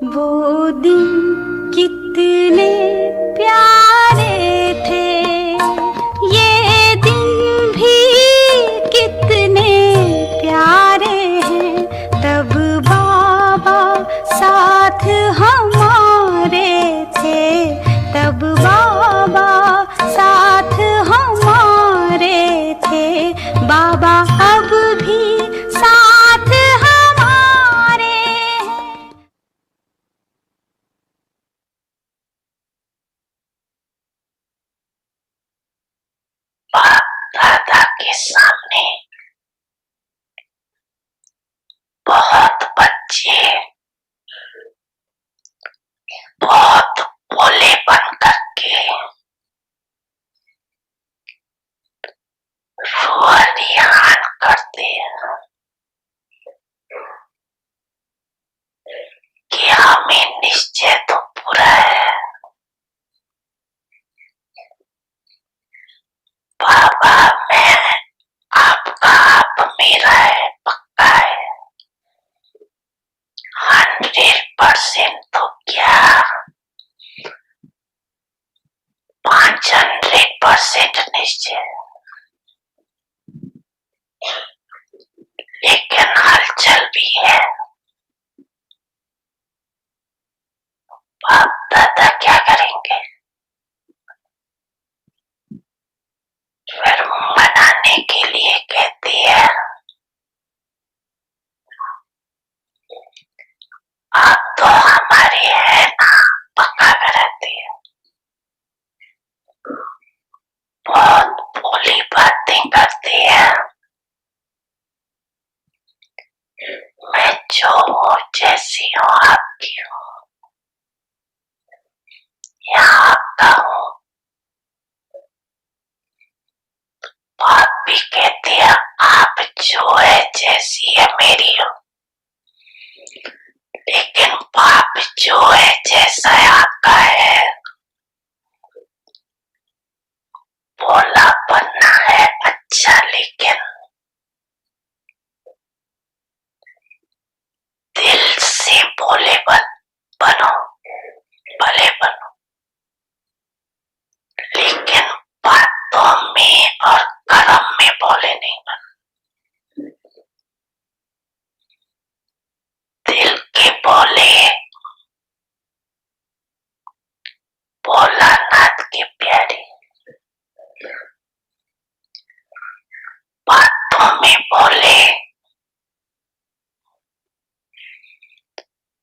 वो दिन कितने प्यारे थे, ये दिन भी कितने प्यारे हैं। तब बाबा साथ हमारे थे, तब बाबा साथ हमारे थे। बाबा अब भी साथ हमारे हैं। बाप दादा के सामने बहुत बच्चे बहुत भोले बन करके रुआनियान करते हैं कि हमें निश्चय तो पूरा है, बाबा मैं आपका आप मेरा है, पक्का है। 100% तो क्या 500% निश्चय, लेकिन हलचल भी है। बाप दादा क्या करेंगे? फिर मनाने के लिए कहती है आप तो हमारे है ना, पक्का कराती है। बहुत भोली बातें करती है। मैं जो हूँ जैसी हूँ आपकी हूँ, यहाँ आपका हूँ। बाप भी कहती है आप जो है जैसी है मेरी हो, लेकिन बाप जो है जैसा है आपका है। भोला बनना है अच्छा, लेकिन दिल से भोले बनो, भले बनो, लेकिन बातों में और कर्म में भोले नहीं बनो। दिल के भोले भोलानाथ के प्यारे, बातों में भोले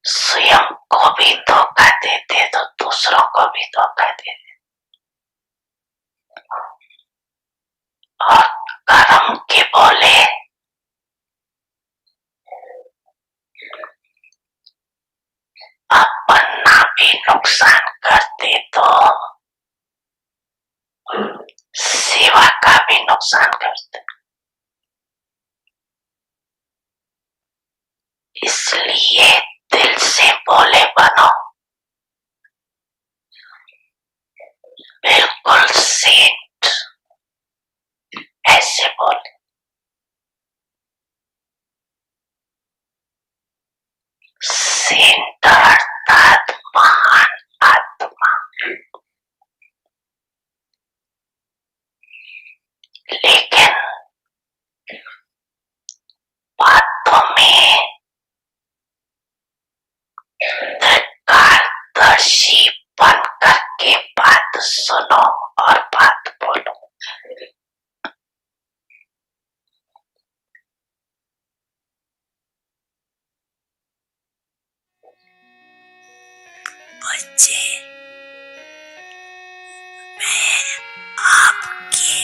स्वयं को भी धोखा देते तो दूसरों को भी धोखा देते। और कर्म के बोले अपना भी नुकसान करते तो सेवा का भी नुकसान करते। इसलिए दिल से बोले बनो, बिल्कुल सेंट ऐसे बोले। सेंट अर्थात महान आत्मा, लेकिन बातों में त्रिकालदर्शी बन करके बात सुनो और बात बोलो। बच्चे मैं आपके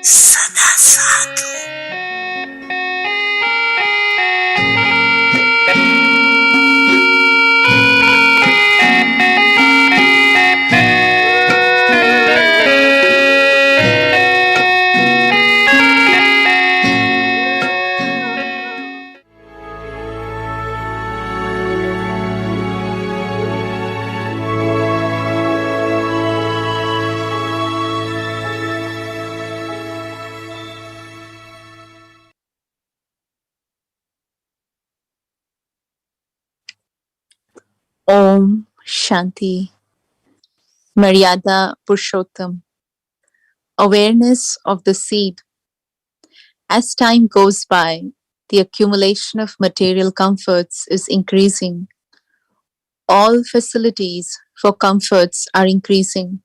सदा साथ हूँ। Om Shanti. Maryada Purshottam. Awareness of the seed. As time goes by, the accumulation of material comforts is increasing. All facilities for comforts are increasing.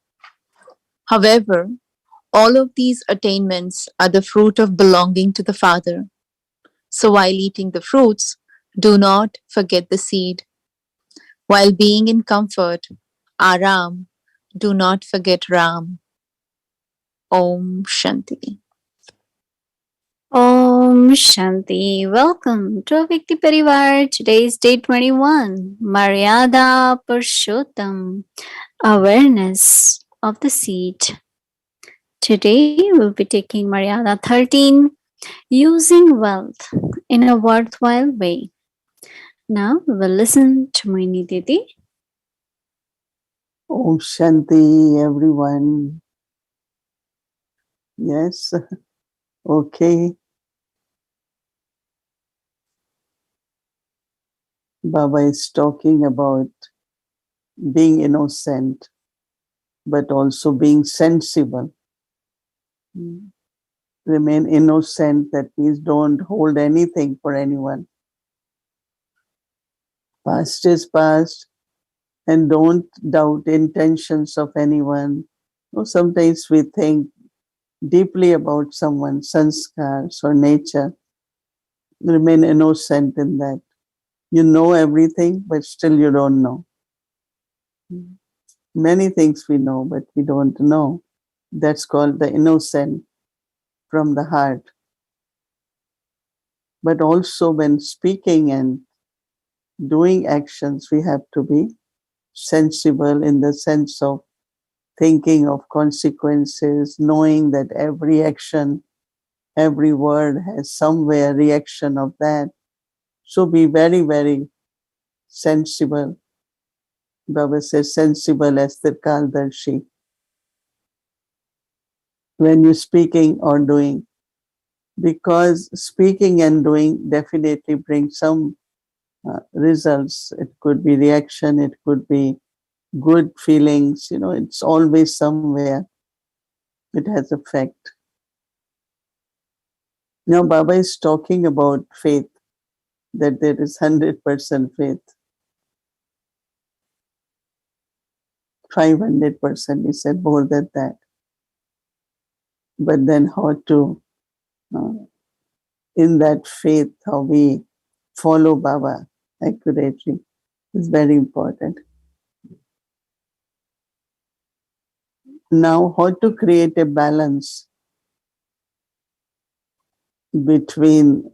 However, all of these attainments are the fruit of belonging to the Father. So while eating the fruits, do not forget the seed. While being in comfort, Aram, do not forget Ram. Om Shanti. Om Shanti. Welcome to Vikti Parivar. Today is day 21. Maryada Purshottam. Awareness of the seed. Today we'll be taking Maryada 13. Using wealth in a worthwhile way. Now we will listen to Mohini Didi. Om Shanti, everyone. Yes, okay. Baba is talking about being innocent, but also being sensible. Remain innocent, that means don't hold anything for anyone. Past is past, and don't doubt intentions of anyone. Sometimes we think deeply about someone's sanskars or nature. Remain innocent in that. You know everything, but still you don't know. Many things we know, but we don't know. That's called the innocent from the heart. But also when speaking and doing actions, we have to be sensible in the sense of thinking of consequences, knowing that every action, every word has somewhere reaction of that. So be very, very sensible. Baba says sensible as the Kaldarshi. When you're speaking or doing, because speaking and doing definitely brings some results. It could be reaction, it could be good feelings, it's always somewhere. It has effect. Now Baba is talking about faith, that there is 100% faith. 500%, he said more than that. But then how to, in that faith, how we follow Baba accurately is very important. Now, how to create a balance between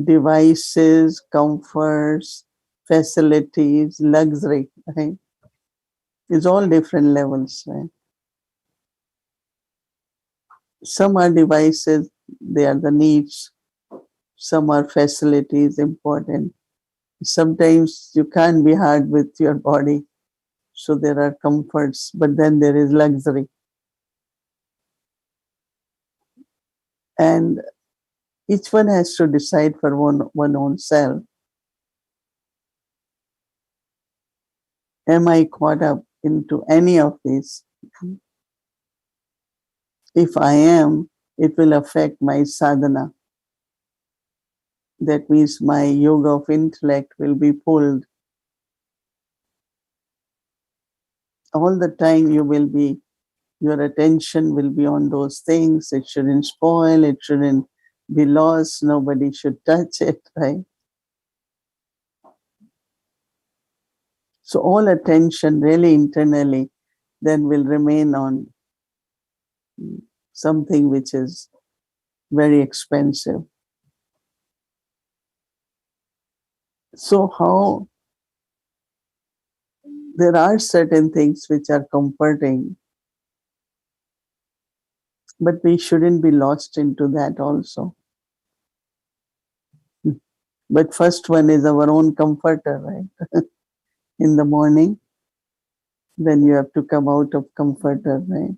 devices, comforts, facilities, luxury, right? It's all different levels, right? Some are devices, they are the needs. Some are facilities, important. Sometimes you can't be hard with your body, so there are comforts, but then there is luxury. And each one has to decide for one own self. Am I caught up into any of these? If I am, it will affect my sadhana. That means my yoga of intellect will be pulled. All the time your attention will be on those things. It shouldn't spoil, it shouldn't be lost, nobody should touch it, right? So all attention really internally then will remain on something which is very expensive. So how there are certain things which are comforting, but we shouldn't be lost into that also. But first one is our own comforter, right? In the morning, then you have to come out of comforter, right?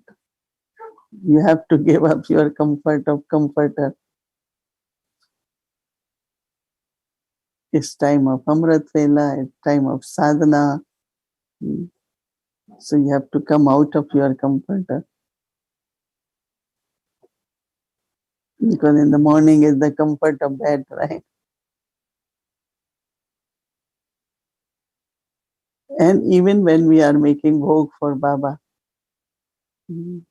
You have to give up your comfort of comforter. It's time of Amrit Vela, it's time of sadhana. Mm. So you have to come out of your comforter. Because in the morning is the comfort of bed, right? And even when we are making bhog for Baba, mm,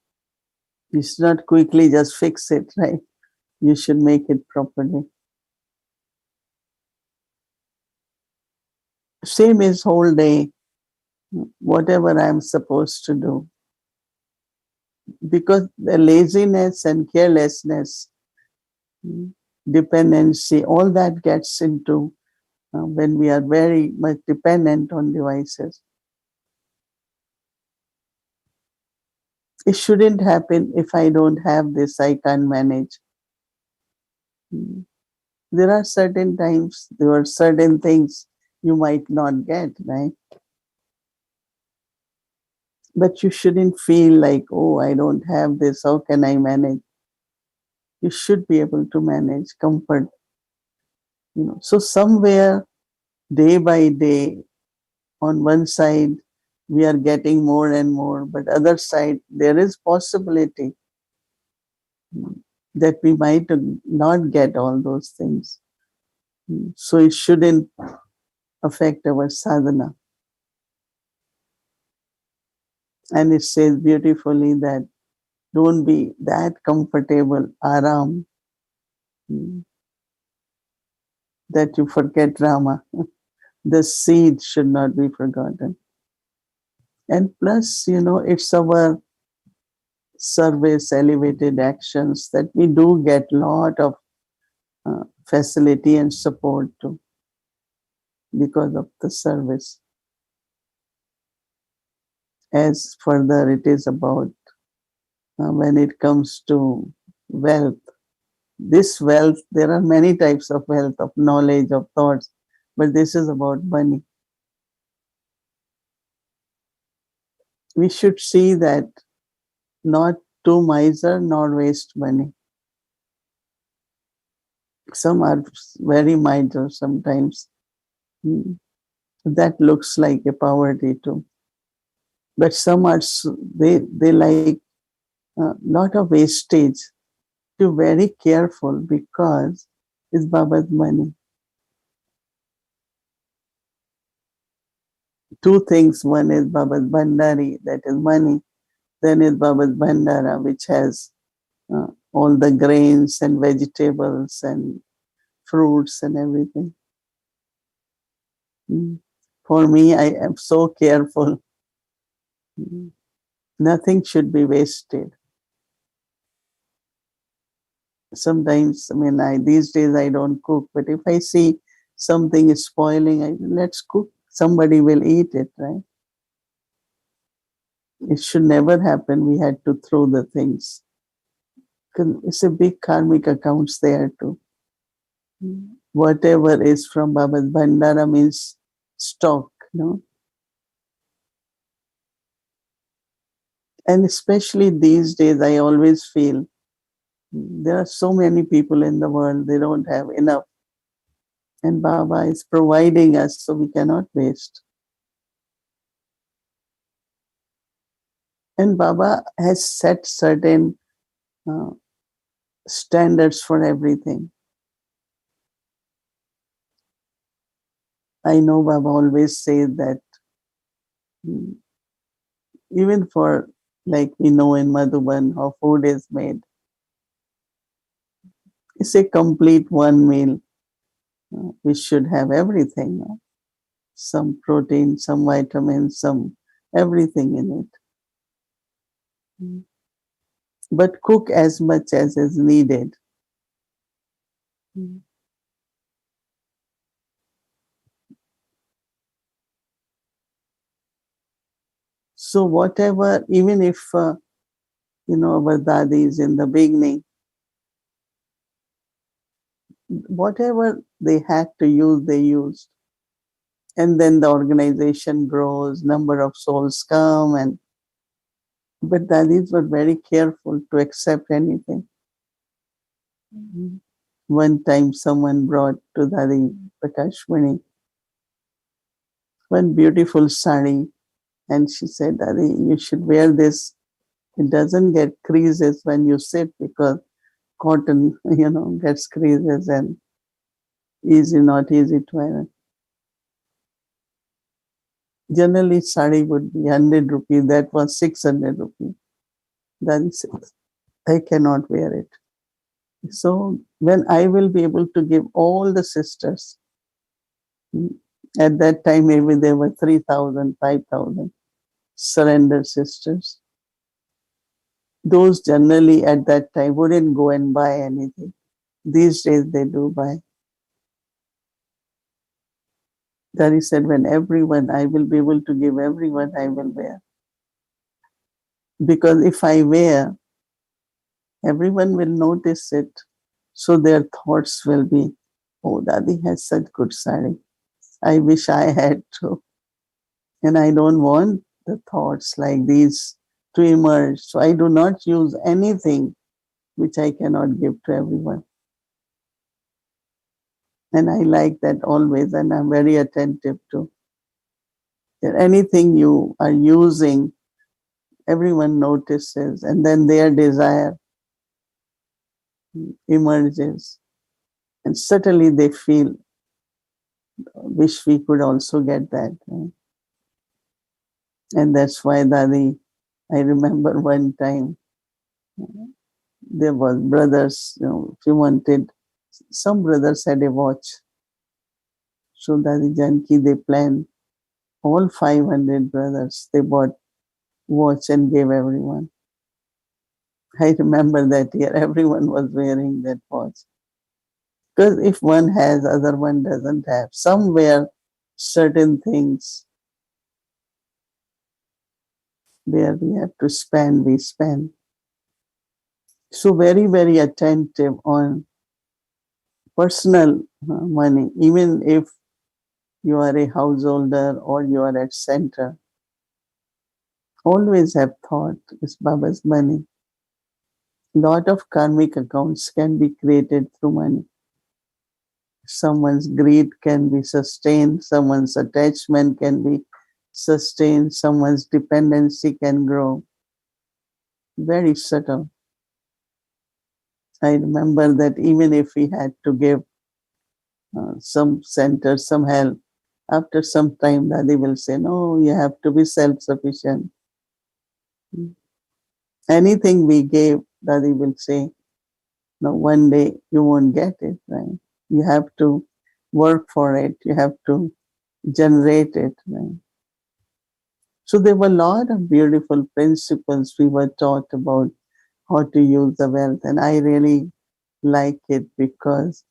you should not quickly just fix it, right? You should make it properly. Same is whole day, whatever I'm supposed to do. Because the laziness and carelessness, dependency, all that gets into when we are very much dependent on devices. It shouldn't happen. If I don't have this, I can't manage. Mm. There are certain times, there are certain things you might not get, right? But you shouldn't feel like, oh, I don't have this, how can I manage? You should be able to manage comfort. So somewhere, day by day, on one side, we are getting more and more, but other side, there is possibility that we might not get all those things. So it shouldn't affect our sadhana. And it says beautifully that don't be that comfortable, aram, that you forget Rama. The seed should not be forgotten. And plus, it's our service, elevated actions that we do get lot of facility and support to because of the service. As further, it is about when it comes to wealth. This wealth, there are many types of wealth, of knowledge, of thoughts, but this is about money. We should see that not too miser nor waste money. Some are very miser sometimes. That looks like a poverty too. But some are, they like a lot of wastage. You're very careful because it's Baba's money. Two things. One is Baba's Bandari, that is money. Then is Baba's Bandara, which has all the grains and vegetables and fruits and everything. For me, I am so careful. Nothing should be wasted. Sometimes, these days I don't cook, but if I see something is spoiling, let's cook. Somebody will eat it, right? It should never happen. We had to throw the things. It's a big karmic accounts there too. Whatever is from Baba's Bhandara means stock, And especially these days, I always feel there are so many people in the world, they don't have enough. And Baba is providing us, so we cannot waste. And Baba has set certain uh, standards for everything. I know Baba always says that even for, like we know in Madhuban, how food is made, it's a complete one meal. We should have everything. Some protein, some vitamins, some everything in it. But cook as much as is needed. So whatever, even if, our dadis in the beginning, whatever they had to use, they used. And then the organization grows, number of souls come, but dadis were very careful to accept anything. One time someone brought to Dadi Prakashmani one beautiful sari, and she said, Dadi, you should wear this. It doesn't get creases when you sit because cotton, gets creases and not easy to wear. Generally, sari would be 100 rupees. That was 600 rupees. Dadi said, I cannot wear it. So when I will be able to give all the sisters, mm, at that time maybe there were 3,000, 5,000 surrender sisters. Those generally at that time wouldn't go and buy anything. These days they do buy. Dari said, when everyone, I will be able to give everyone, I will wear. Because if I wear, everyone will notice it. So their thoughts will be, oh, Dadi has such good sari. I wish I had to. And I don't want the thoughts like these to emerge. So I do not use anything which I cannot give to everyone. And I like that always, and I'm very attentive to that. Anything you are using, everyone notices, and then their desire emerges. And certainly they feel, wish we could also get that. And that's why Dadi, I remember one time, there was brothers, if you wanted, some brothers had a watch. So Dadi Janki, they planned, all 500 brothers, they bought watch and gave everyone. I remember that year, everyone was wearing that watch. Because if one has, other one doesn't have. Somewhere, certain things where we have to spend, we spend. So very, very attentive on personal money, even if you are a householder or you are at center. Always have thought, is Baba's money. Lot of karmic accounts can be created through money. Someone's greed can be sustained, someone's attachment can be sustained, someone's dependency can grow. Very subtle. I remember that even if we had to give some center, some help, after some time, Dadi will say, no, you have to be self-sufficient. Anything we gave, Dadi will say, no, one day you won't get it, right? You have to work for it. You have to generate it, right? So there were a lot of beautiful principles we were taught about how to use the wealth. And I really like it because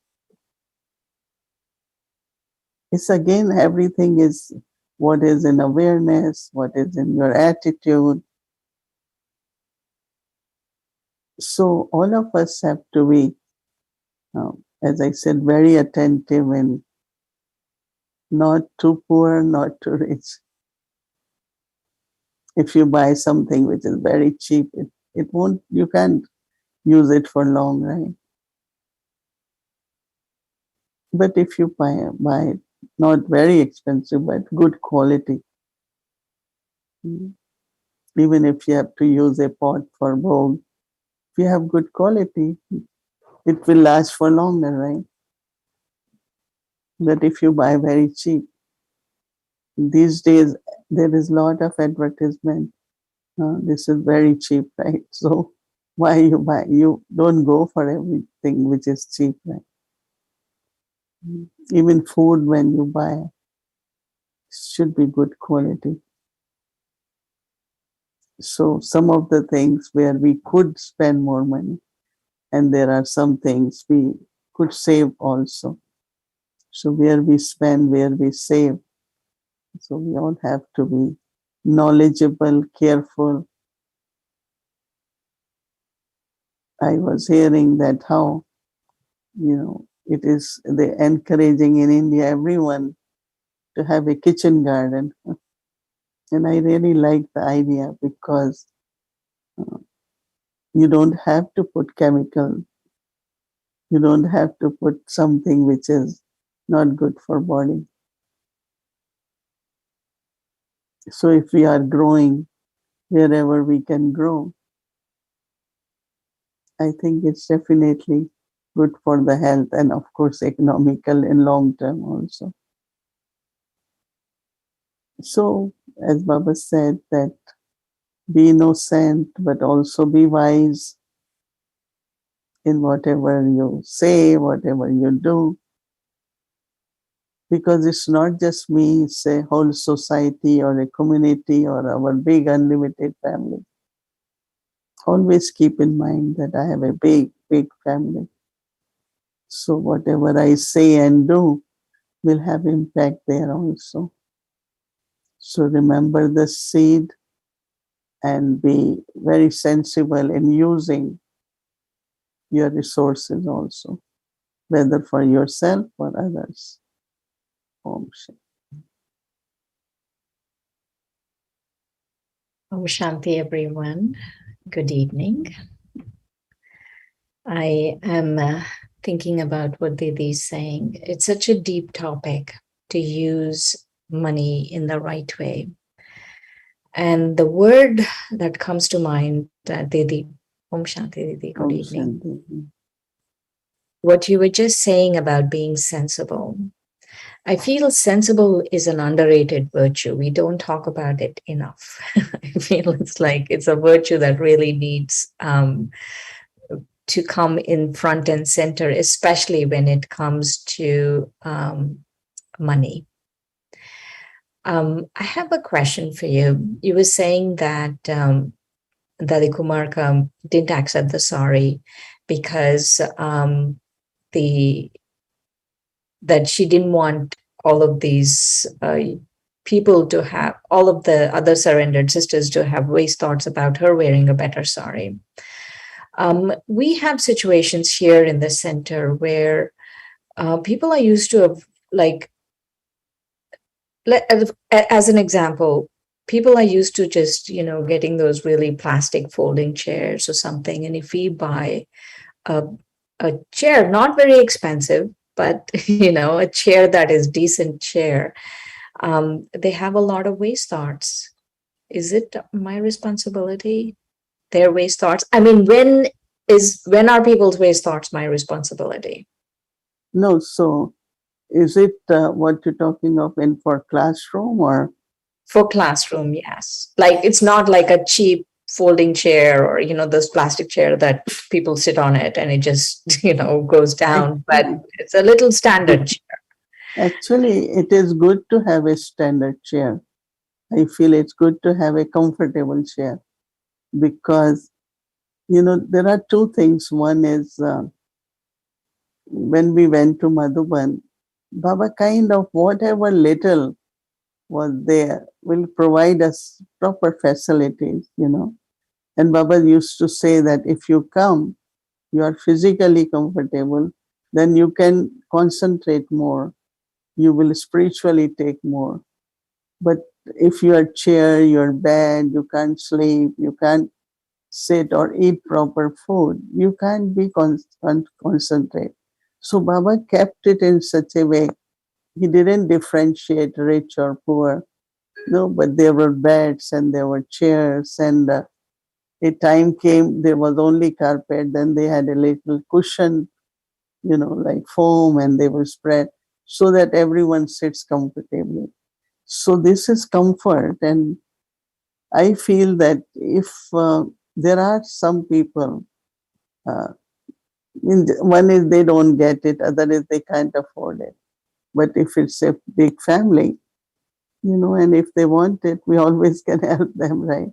it's again, everything is what is in awareness, what is in your attitude. So all of us have to be, as I said, very attentive and not too poor, not too rich. If you buy something which is very cheap, it won't, you can't use it for long, right? But if you buy not very expensive, but good quality, even if you have to use a pot for bowl, if you have good quality, it will last for longer, right? But if you buy very cheap, these days there is a lot of advertisement. This is very cheap, right? So why you buy? You don't go for everything which is cheap, right? Even food when you buy should be good quality. So some of the things where we could spend more money, and there are some things we could save also. So where we spend, where we save. So we all have to be knowledgeable, careful. I was hearing that how, it is the encouraging in India everyone to have a kitchen garden. And I really like the idea because you don't have to put chemical You don't have to put something which is not good for body. So if we are growing wherever we can grow, I think it's definitely good for the health and of course economical in long term also. So as Baba said that be innocent but also be wise in whatever you say, whatever you do. Because it's not just me, it's a whole society or a community or our big unlimited family. Always keep in mind that I have a big, big family. So whatever I say and do will have impact there also. So remember the seed and be very sensible in using your resources also, whether for yourself or others. Om Shanti. Om Shanti, everyone. Good evening. I am thinking about what Didi is saying. It's such a deep topic to use money in the right way. And the word that comes to mind, Didi, Om Shanti, Didi, good Om evening. Shanti. What you were just saying about being sensible. I feel sensible is an underrated virtue. We don't talk about it enough. I feel it's like it's a virtue that really needs to come in front and center, especially when it comes to money. I have a question for you. You were saying that Dadi Kumarka didn't accept the sari because that she didn't want all of these people to have, all of the other surrendered sisters to have waste thoughts about her wearing a better sari. We have situations here in the center where people are used to have, like, as an example, people are used to just, getting those really plastic folding chairs or something. And if we buy a chair, not very expensive, but, a chair that is decent chair, they have a lot of waste thoughts. Is it my responsibility? Their waste thoughts? I mean, when are people's waste thoughts my responsibility? No, so is it what you're talking of in for classroom or? For classroom, yes. Like, it's not like a cheap folding chair or, those plastic chair that people sit on it and it just, goes down, but it's a little standard chair. Actually, it is good to have a standard chair. I feel it's good to have a comfortable chair because, there are two things. One is when we went to Madhuban, Baba kind of whatever little was there will provide us proper facilities, And Baba used to say that if you come, you are physically comfortable, then you can concentrate more. You will spiritually take more. But if your chair, your bed, you can't sleep, you can't sit or eat proper food, you can't be concentrate. So Baba kept it in such a way. He didn't differentiate rich or poor. No, but there were beds and there were chairs, and a time came there was only carpet. Then they had a little cushion, like foam, and they were spread so that everyone sits comfortably. So this is comfort, and I feel that if there are some people, uh, one is they don't get it, other is they can't afford it. But if it's a big family, and if they want it, we always can help them, right?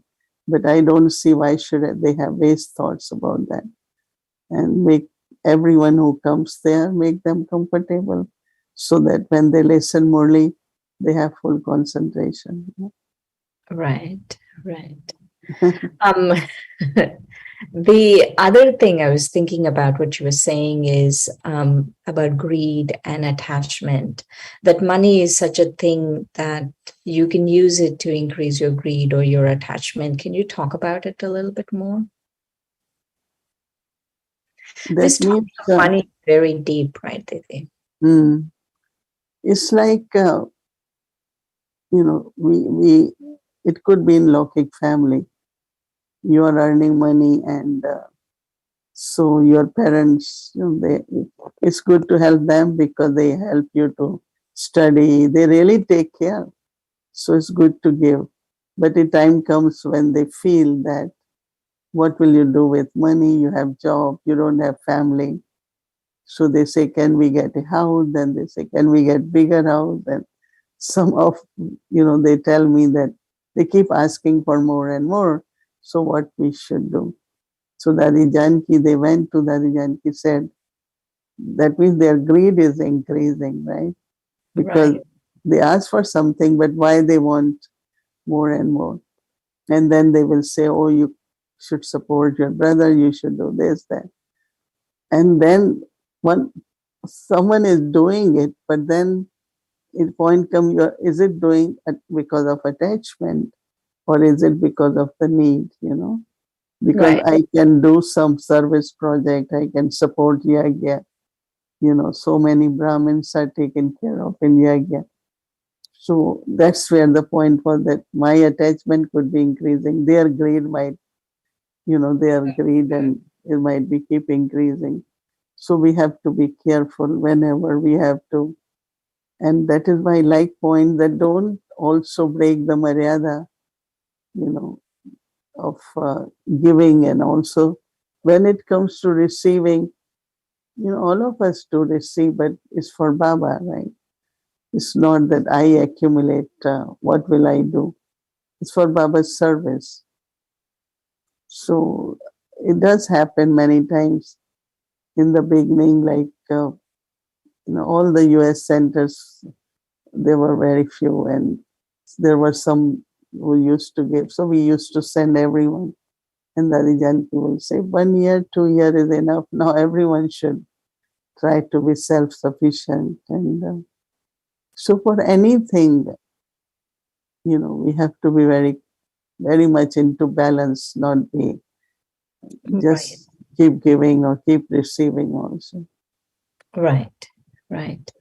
But I don't see why should they have waste thoughts about that, and make everyone who comes there, make them comfortable so that when they listen Murli, they have full concentration. Right. Um, the other thing I was thinking about what you were saying is about greed and attachment, that money is such a thing that you can use it to increase your greed or your attachment. Can you talk about it a little bit more? That means Money. very deep, right, Didi? Mm. It's like, we it could be in Lokik family. You are earning money, and so your parents, it's good to help them because they help you to study. They really take care. So it's good to give. But the time comes when they feel that what will you do with money? You have job, you don't have family. So they say, can we get a house? Then they say, can we get bigger house? And some of, they tell me that they keep asking for more and more. So what we should do? So Dadi Janki, they went to Dadi Janki, said, that means their greed is increasing, right? Because Right, they ask for something, but why they want more and more? And then they will say, oh, you should support your brother, you should do this, that. And then one someone is doing it, but then it point come, is it doing it because of attachment, or is it because of the need? Because right, I can do some service project, I can support Yagya. So many Brahmins are taken care of in Yagya. So that's where the point was, that my attachment could be increasing. Their greed and it might be keep increasing. So we have to be careful whenever we have to. And that is my like point, that don't also break the Maryada, you know, of giving. And also when it comes to receiving, all of us do receive, but it's for Baba, right? It's not that I accumulate, what will I do? It's for Baba's service. So it does happen many times in the beginning, like, all the US centers, there were very few, and there were some who used to give. So we used to send everyone. And Dadi Janki will say, 1 year, 2 year is enough. Now everyone should try to be self sufficient. And so for anything, we have to be very, very much into balance, not be right, just keep giving or keep receiving also. right, right.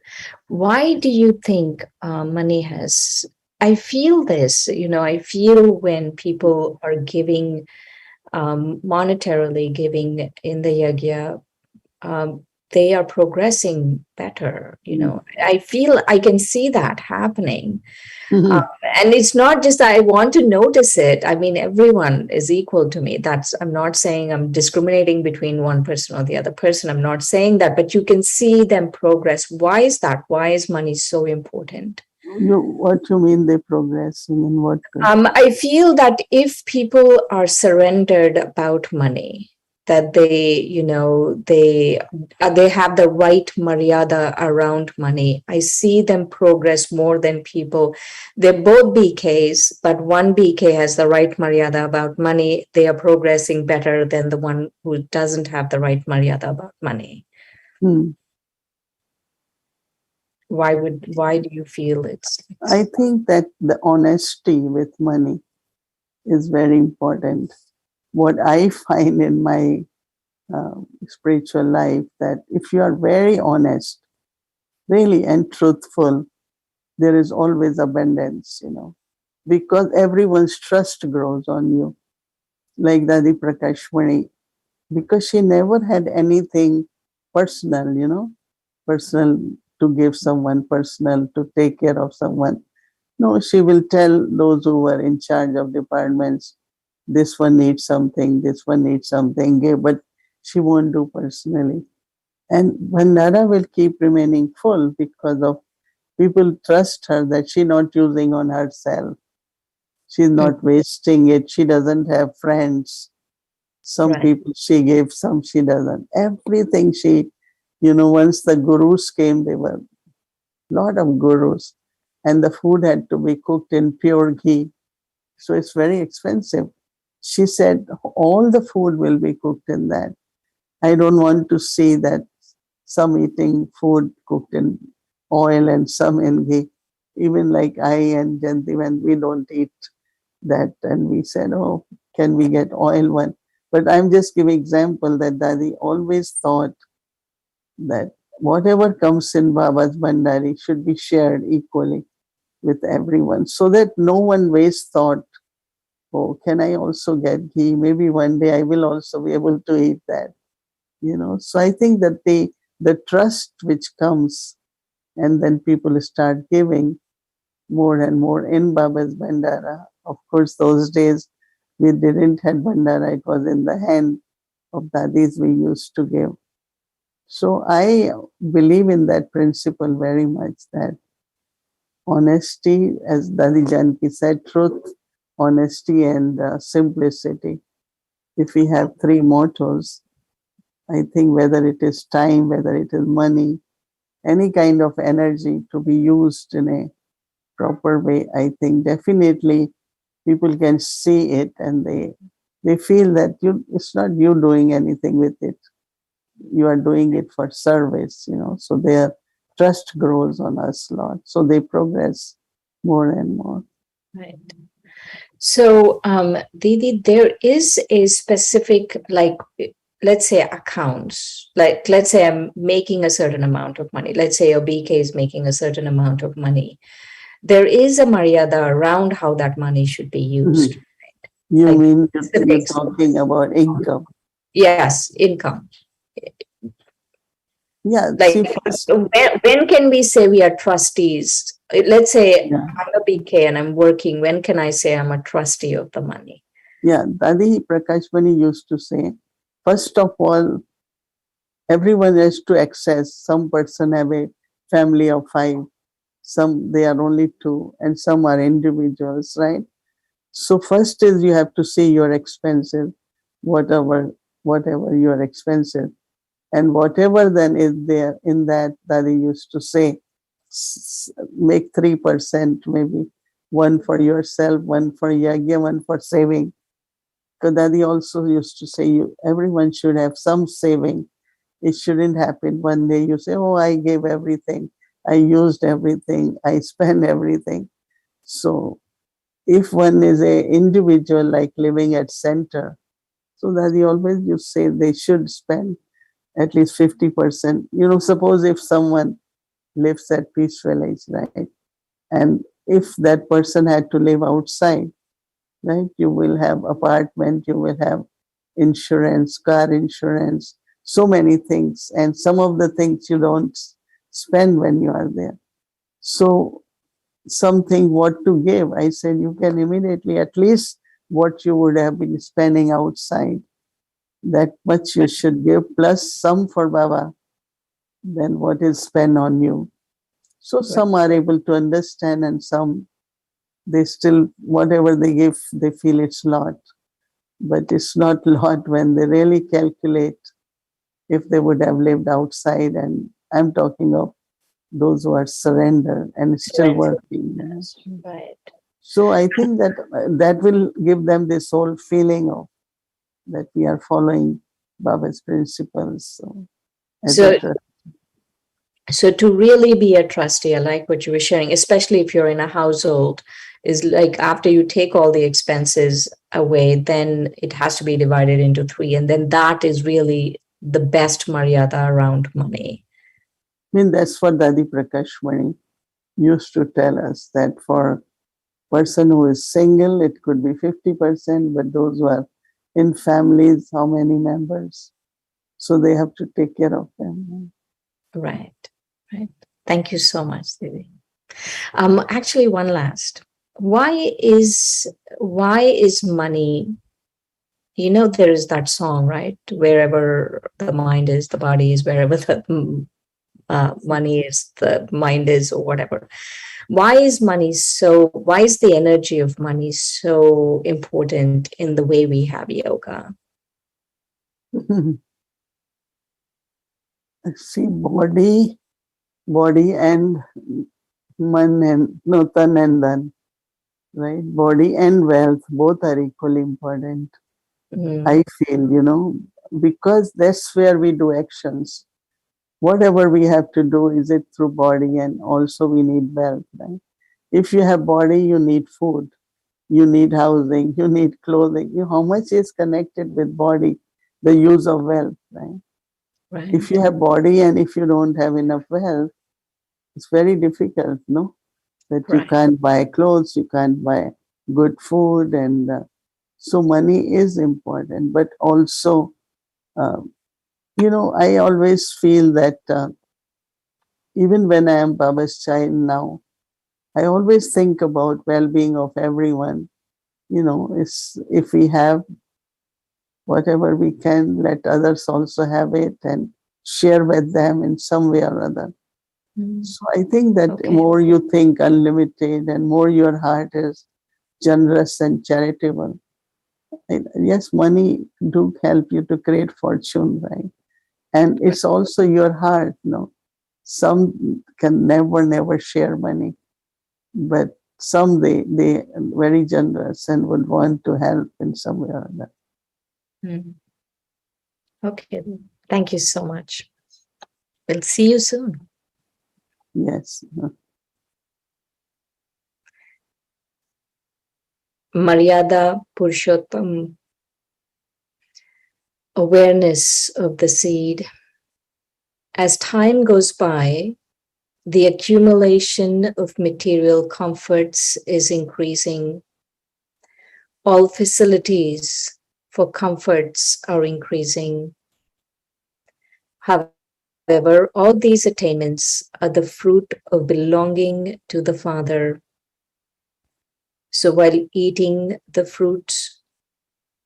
Why do you think money has? I feel this, I feel when people are giving, monetarily giving in the yagya, they are progressing better. I feel I can see that happening. Um, and it's not just I want to notice it. I mean, everyone is equal to me. I'm not saying I'm discriminating between one person or the other person. I'm not saying that, but you can see them progress. Why is that? Why is money so important? What you mean they progressing in what way? I feel that if people are surrendered about money, that they have the right maryada around money. I see them progress more than people. They're both BKs, but one BK has the right maryada about money. They are progressing better than the one who doesn't have the right maryada about money. Hmm. Why do you feel it's I think that the honesty with money is very important. What I find in my spiritual life, that if you are very honest, really, and truthful, there is always abundance, because everyone's trust grows on you. Like Dadi Prakashmani, because she never had anything personal to give someone, personal to take care of someone. No, she will tell those who were in charge of departments, this one needs something, this one needs something, but she won't do personally. And Bhandara will keep remaining full because of people trust her, that she's not using on herself. She's Mm, not wasting it. She doesn't have friends. Some right, people she gave, some she doesn't. Everything once the gurus came, there were a lot of gurus, and the food had to be cooked in pure ghee. So it's very expensive. She said, all the food will be cooked in that. I don't want to see that some eating food cooked in oil and some in ghee. Even like I and Janti, when we don't eat that, and we said, oh, can we get oil one? But I'm just giving example that Dadi always thought that whatever comes in Baba's Bandari should be shared equally with everyone so that no one wastes thought, oh, can I also get ghee? Maybe one day I will also be able to eat that. So I think that the trust which comes, and then people start giving more and more in Baba's Bandara. Of course, those days we didn't have Bandara, it was in the hand of Dadis we used to give. So I believe in that principle very much, that honesty, as Dadi Janki said, truth, honesty, and simplicity. If we have three mottos, I think whether it is time, whether it is money, any kind of energy to be used in a proper way, I think definitely people can see it, and they feel that it's not you doing anything with it. You are doing it for service. So their trust grows on us a lot. So they progress more and more. Right. So, Didi, there is a specific, like, let's say accounts, like, let's say I'm making a certain amount of money. Let's say your BK is making a certain amount of money. There is a Maryada around how that money should be used. You Like mean you're specifics. talking about income? Yes, income. Yeah, Like, see, first, when can we say we are trustees? Let's say yeah, I'm a BK and I'm working. When can I say I'm a trustee of the money? yeah, Dadi Prakashmani used to say, first of all, everyone has to access. Some person have a family of five, some they are only two, and some are individuals, right? So first is you have to see your expenses, whatever your expenses, and whatever then is there in that he used to say, make 3%, maybe one for yourself, one for yagya, one for saving. Kadadi also used to say everyone should have some saving. It shouldn't happen one day you say, oh, I gave everything, I used everything, I spent everything. So if one is a individual like living at center, so that he always you say they should spend at least 50%. Suppose if someone lives at Peace Village, right? And if that person had to live outside, right? You will have apartment, you will have insurance, car insurance, so many things. And some of the things you don't spend when you are there. So something what to give, I said you can immediately at least what you would have been spending outside, that much you should give, plus some for Baba, then what is spent on you. So some are able to understand, and some they still whatever they give they feel it's lot, but it's not lot when they really calculate if they would have lived outside. And I'm talking of those who are surrendered and still working. Right. So I think that that will give them this whole feeling of that we are following Baba's principles. So, so to really be a trustee, I like what you were sharing, especially if you're in a household, is like after you take all the expenses away, then it has to be divided into three. And then that is really the best Maryada around money. I mean, that's what Dadi Prakashmani used to tell us, that for person who is single, it could be 50%, but those who are in families, how many members? So they have to take care of them. Right, right. Thank you so much, Didi. Actually, one last. Why is money? There is that song, right? Wherever the mind is, the body is. Wherever the money is, the mind is, or whatever. Why is the energy of money so important in the way we have yoga? See, body and man and no, tan and dhan, right? Body and wealth, both are equally important. I feel, because that's where we do actions. Whatever we have to do, is it through body, and also we need wealth, right? If you have body, you need food, you need housing, you need clothing. How much is connected with body, the use of wealth, right? Right. If you have body and if you don't have enough wealth, it's very difficult, no? That you Right. can't buy clothes, you can't buy good food, and so money is important. But also, um, I always feel that even when I am Baba's child now, I always think about well-being of everyone. If we have whatever we can, let others also have it and share with them in some way or other. Mm. So I think that Okay. more you think unlimited and more your heart is generous and charitable. Yes, money do help you to create fortune, right? And it's also your heart, no? Some can never share money, but some they very generous and would want to help in some way or other. Mm. Okay. Thank you so much. We'll see you soon. Yes. Maryada Purshottam, awareness of the seed. As time goes by, the accumulation of material comforts is increasing. All facilities for comforts are increasing. However, all these attainments are the fruit of belonging to the Father. So while eating the fruit,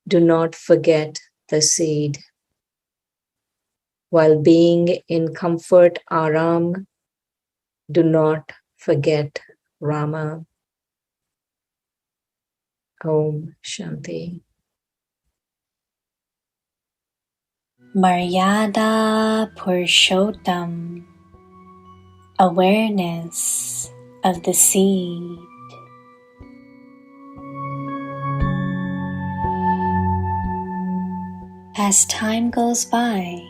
do not forget the seed. While being in comfort, Aram, do not forget Rama. Om Shanti. Maryada Purshottam, awareness of the seed. As time goes by,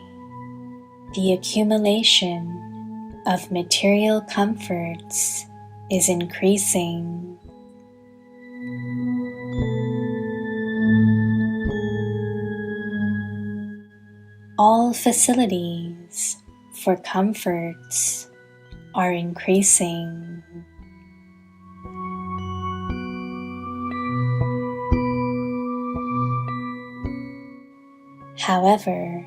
the accumulation of material comforts is increasing. All facilities for comforts are increasing. However,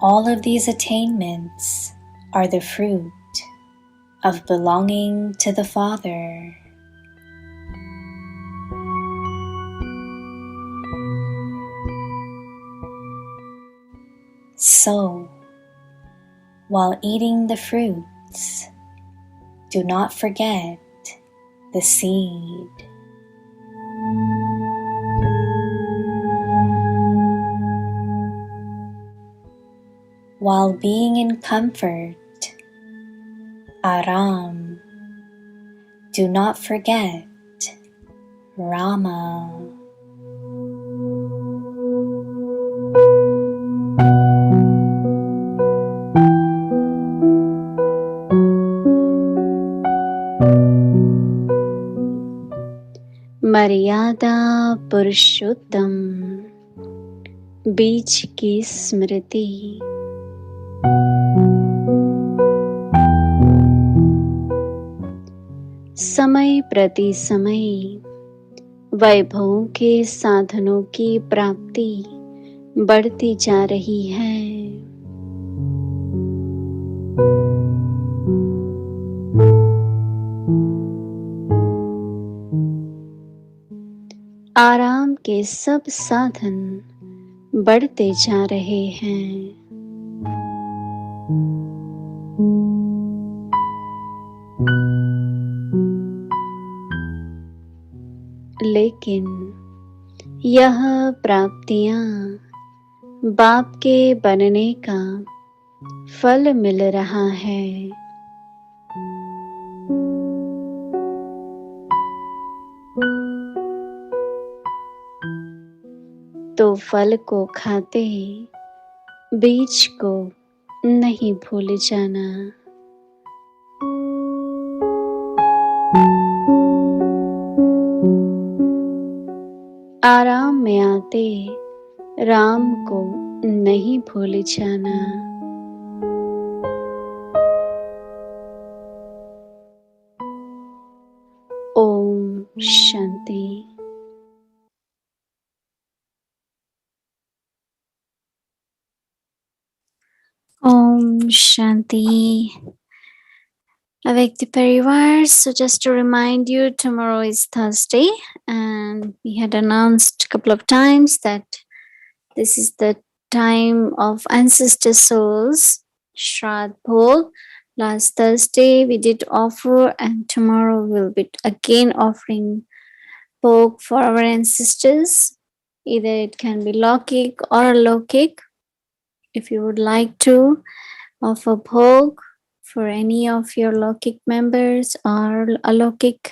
all of these attainments are the fruit of belonging to the Father. So, while eating the fruits, do not forget the seed. While being in comfort, Aram, do not forget Rama. मर्यादा पुरुषोत्तम, बीच की स्मृति। समय प्रति समय वैभवों के साधनों की प्राप्ति बढ़ती जा रही है। आराम के सब साधन बढ़ते जा रहे हैं। लेकिन यह प्राप्तियां बाप के बनने का फल मिल रहा है। तो फल को खाते बीज को नहीं भूल जाना। आराम में आते राम को नहीं भूल जाना। Om Shanti. Om Shanti. Avekti Parivar. So just to remind you, tomorrow is Thursday, and we had announced a couple of times that this is the time of ancestor souls, Shraddh Bhog. Last Thursday we did offer, and tomorrow we'll be again offering Bhog for our ancestors. Either it can be Lokik or Alokik. If you would like to offer Bhog for any of your Lokik members or Alokik,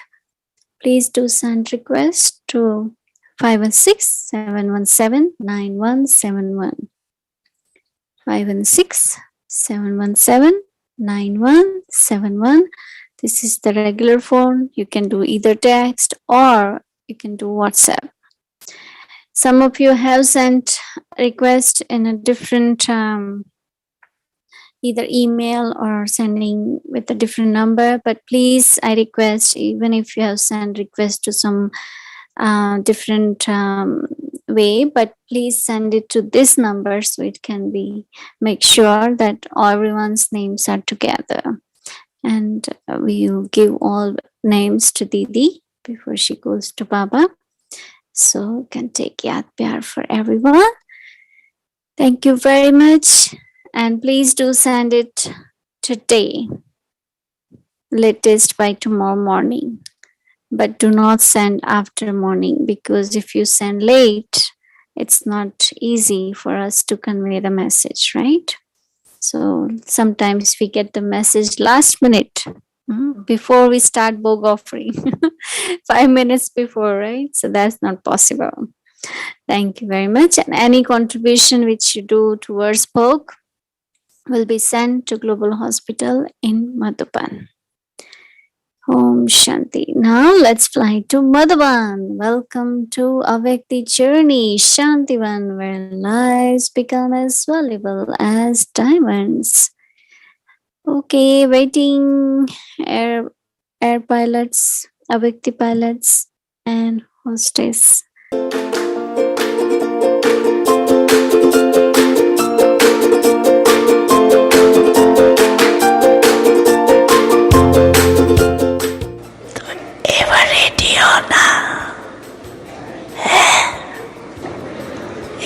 please do send request to 516-717-9171. 516-717-9171. This is the regular phone. You can do either text or you can do WhatsApp. Some of you have sent request in a different either email or sending with a different number, but please, I request, even if you have sent request to some different way, but please send it to this number so it can be make sure that everyone's names are together, and we will give all names to Didi before she goes to Baba, so you can take Yad Pyar for everyone. Thank you very much, and please do send it today, latest by tomorrow morning. But do not send after morning, because if you send late, it's not easy for us to convey the message, right? So sometimes we get the message last minute, before we start Bhog offering, 5 minutes before, right? So that's not possible. Thank you very much. And any contribution which you do towards Bhog will be sent to Global Hospital in Madhuban. Om Shanti. Now let's fly to Madhuban. Welcome to Avekti Journey, Shantivan, where lives become as valuable as diamonds. Okay, waiting air pilots, Avekti pilots, and hostess.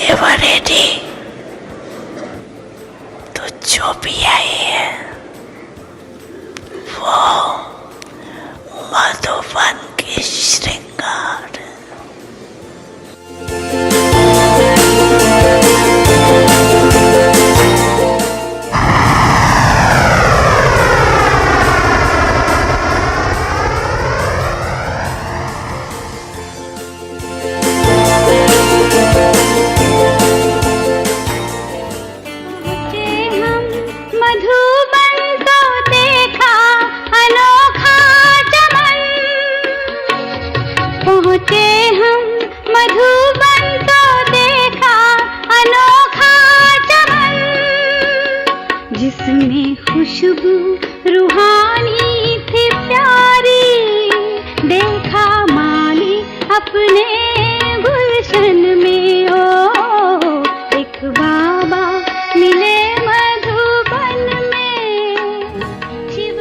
Ever ready तो जो भी आए वो मधुबन के श्रृंगार जिसमें खुशबू रूहानी थी प्यारी, देखा माली अपने गुलशन में। ओ एक बाबा मिले मधुबन में, Shiv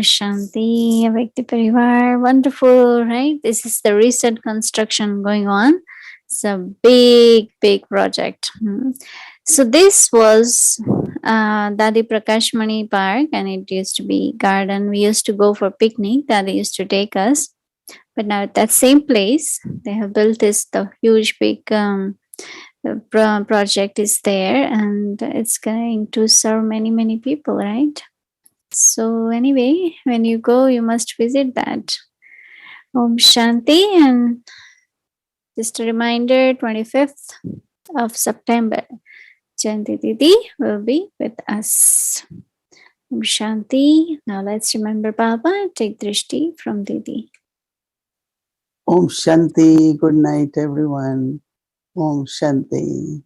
Shanti, Vyakti Parivar. Wonderful, right? This is the recent construction going on. It's a big, big project. So this was Dadi Prakashmani Park, and it used to be garden. We used to go for picnic. Dadi used to take us. But now at that same place, they have built the huge big project is there, and it's going to serve many people, right? So anyway, when you go, you must visit that. Om Shanti, and just a reminder, 25th of September, Jayanti Didi will be with us. Om Shanti. Now let's remember Baba. Take drishti from Didi. Om Shanti. Good night, everyone. Om Shanti.